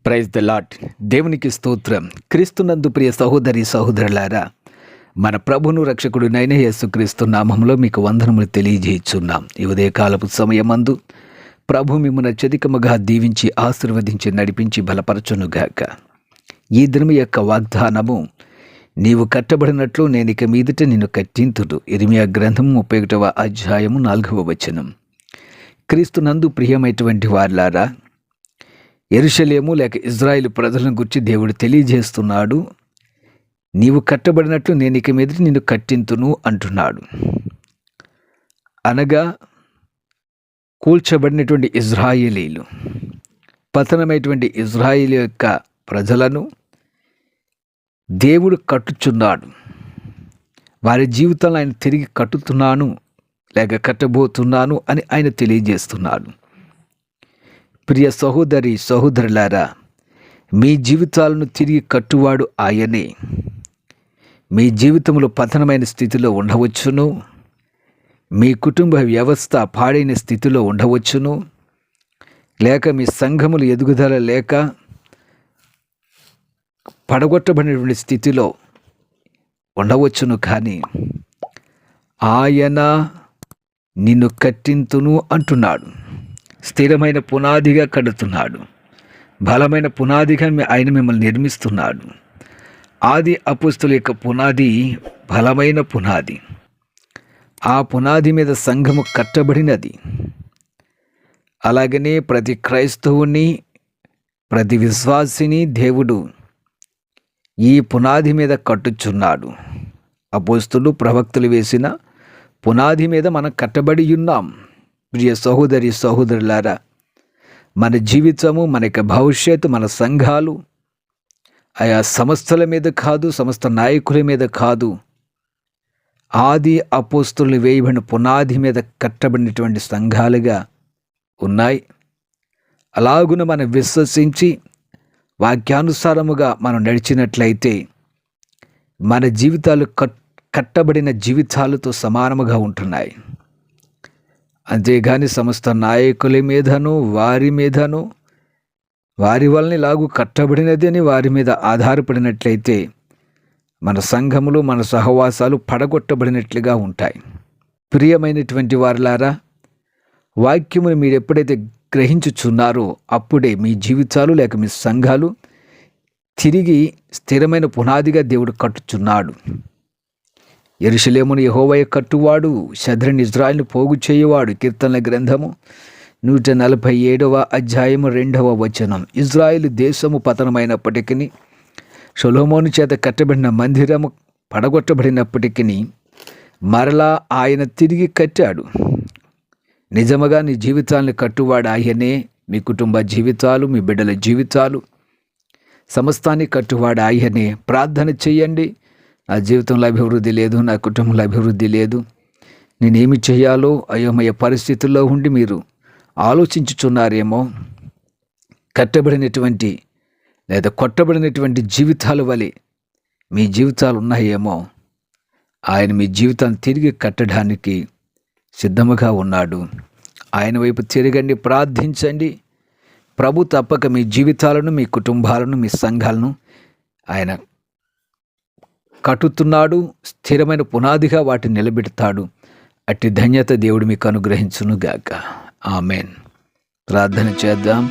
Praise the lord. దేవునికి స్తోత్రం. క్రీస్తునందు ప్రియ సహోదరి సహోదరులారా, మన ప్రభును రక్షకుడునైన యేసుక్రీస్తు నామములో మీకు వందనములు తెలియజేయుచున్నాం. ఈ ఉదయకాలపు సమయమందు ప్రభు మిమ్మల్ని అత్యధికముగా దీవించి ఆశీర్వదించి నడిపించి బలపరచునుగాక. ఈ దినము యొక్క వాగ్దానము, నీవు కట్టబడినట్లు నేను ఇక మీదట నిన్ను కట్టింతుడు. ఇర్మియా గ్రంథం 31వ అధ్యాయము 4వ వచనం. క్రీస్తునందు ప్రియమైనటువంటి వారులారా, యెరూషలేము లేక ఇజ్రాయేలు ప్రజలను గురించి దేవుడు తెలియజేస్తున్నాడు. నీవు కట్టబడినట్లు నేను ఇక మీదట నిన్ను కట్టింతును అంటున్నాడు. అనగా కూల్చబడినటువంటి ఇజ్రాయేలీలు, పతనమైనటువంటి ఇజ్రాయేలు యొక్క ప్రజలను దేవుడు కట్టుచున్నాడు. వారి జీవితంలో ఆయన తిరిగి కట్టుతున్నాను లేక కట్టబోతున్నాను అని ఆయన తెలియజేస్తున్నాడు. ప్రియ సహోదరి సహోదరులారా, మీ జీవితాలను తిరిగి కట్టువాడు ఆయనే. మీ జీవితంలో పతనమైన స్థితిలో ఉండవచ్చును, మీ కుటుంబ వ్యవస్థ పాడైన స్థితిలో ఉండవచ్చును, లేక మీ సంఘములు ఎదుగుదల లేక పడగొట్టబడినటువంటి స్థితిలో ఉండవచ్చును. కానీ ఆయన నిన్ను కట్టింతును అంటున్నాడు. స్థిరమైన పునాదిగా కడుతున్నాడు. బలమైన పునాదిగా ఆయన మిమ్మల్ని నిర్మిస్తున్నాడు. ఆది అపోస్తుల యొక్క పునాది బలమైన పునాది. ఆ పునాది మీద సంఘము కట్టబడినది. అలాగనే ప్రతి క్రైస్తవుని, ప్రతి విశ్వాసిని దేవుడు ఈ పునాది మీద కట్టుచున్నాడు. అపోస్తులు ప్రవక్తలు వేసిన పునాది మీద మనం కట్టబడి ఉన్నాం. ప్రియ సహోదరి సహోదరులారా, మన జీవితము, మన యొక్క భవిష్యత్తు, మన సంఘాలు ఆయా సంస్థల మీద కాదు, సమస్త నాయకుల మీద కాదు, ఆది అపోస్తులు వేయబడిన పునాది మీద కట్టబడినటువంటి సంఘాలుగా ఉన్నాయి. అలాగున మనం విశ్వసించి వాక్యానుసారముగా మనం నడిచినట్లయితే మన జీవితాలు కట్టబడిన జీవితాలతో సమానముగా ఉంటున్నాయి. అంతేగాని సమస్త నాయకుల మీదను, వారి మీదను, వారి వలన ఇలాగూ కట్టబడినది అని వారి మీద ఆధారపడినట్లయితే మన సంఘములు, మన సహవాసాలు పడగొట్టబడినట్లుగా ఉంటాయి. ప్రియమైనటువంటి వారులారా, వాక్యమును మీరు ఎప్పుడైతే గ్రహించుచున్నారో అప్పుడే మీ జీవితాలు లేక మీ సంఘాలు తిరిగి స్థిరమైన పునాదిగా దేవుడు కట్టుచున్నాడు. యెరూషలేమును యెహోవా కట్టువాడు, శద్రని ఇజ్రాయిల్ను పోగు చేయువాడు. కీర్తనల గ్రంథము 147వ అధ్యాయము 2వ వచనం. ఇజ్రాయిల్ దేశము పతనమైనప్పటికీ, సొలొమోను చేత కట్టబడిన మందిరము పడగొట్టబడినప్పటికీ మరలా ఆయన తిరిగి కట్టాడు. నిజముగా నీ జీవితాలను కట్టువాడు ఆయనే. మీ కుటుంబ జీవితాలు, మీ బిడ్డల జీవితాలు, సమస్తాన్ని కట్టువాడు ఆయనే. ప్రార్థన చెయ్యండి. నా జీవితంలో అభివృద్ధి లేదు, నా కుటుంబంలో అభివృద్ధి లేదు, నేనేమి చేయాలో అయోమయ పరిస్థితుల్లో ఉండి మీరు ఆలోచించుచున్నారేమో. కట్టబడినటువంటి లేదా కొట్టబడినటువంటి జీవితాల వలె మీ జీవితాలు ఉన్నాయేమో. ఆయన మీ జీవితాన్ని తిరిగి కట్టడానికి సిద్ధముగా ఉన్నాడు. ఆయన వైపు తిరగండి, ప్రార్థించండి. ప్రభు తప్పక మీ జీవితాలను, మీ కుటుంబాలను, మీ సంఘాలను ఆయన కట్టుతున్నాడు. స్థిరమైన పునాదిగా వాటిని నిలబెడతాడు. అట్టి ధన్యత దేవుడు మీకు అనుగ్రహించునుగాక. ఆమెన్. ప్రార్థన చేద్దాం.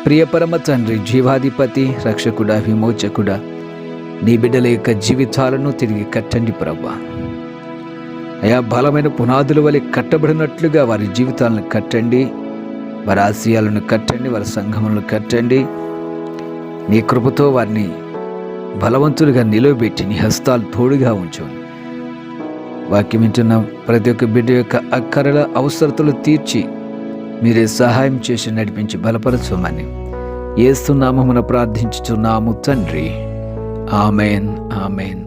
ప్రియ పరమ తండ్రి, జీవాధిపతి, రక్షకుడా, విమోచకుడా, నీ బిడ్డల యొక్క జీవితాలను తిరిగి కట్టండి ప్రభా. అయా బలమైన పునాదుల వలె కట్టబడినట్లుగా వారి జీవితాలను కట్టండి, వారి ఆశయాలను కట్టండి, వారి సంఘములను కట్టండి. నీ కృపతో వారిని బలవంతులుగా నిలవబెట్టి నీ హస్తాలు తోడుగా ఉంచు. వాక్యం వింటున్న ప్రతి ఒక్క బిడ్డ యొక్క అక్కరల అవసరతలు తీర్చి మీరే సహాయం చేసి నడిపించి బలపరచమని యేసు నామమున ప్రార్థించుచున్నాము తండ్రి. Amen, amen.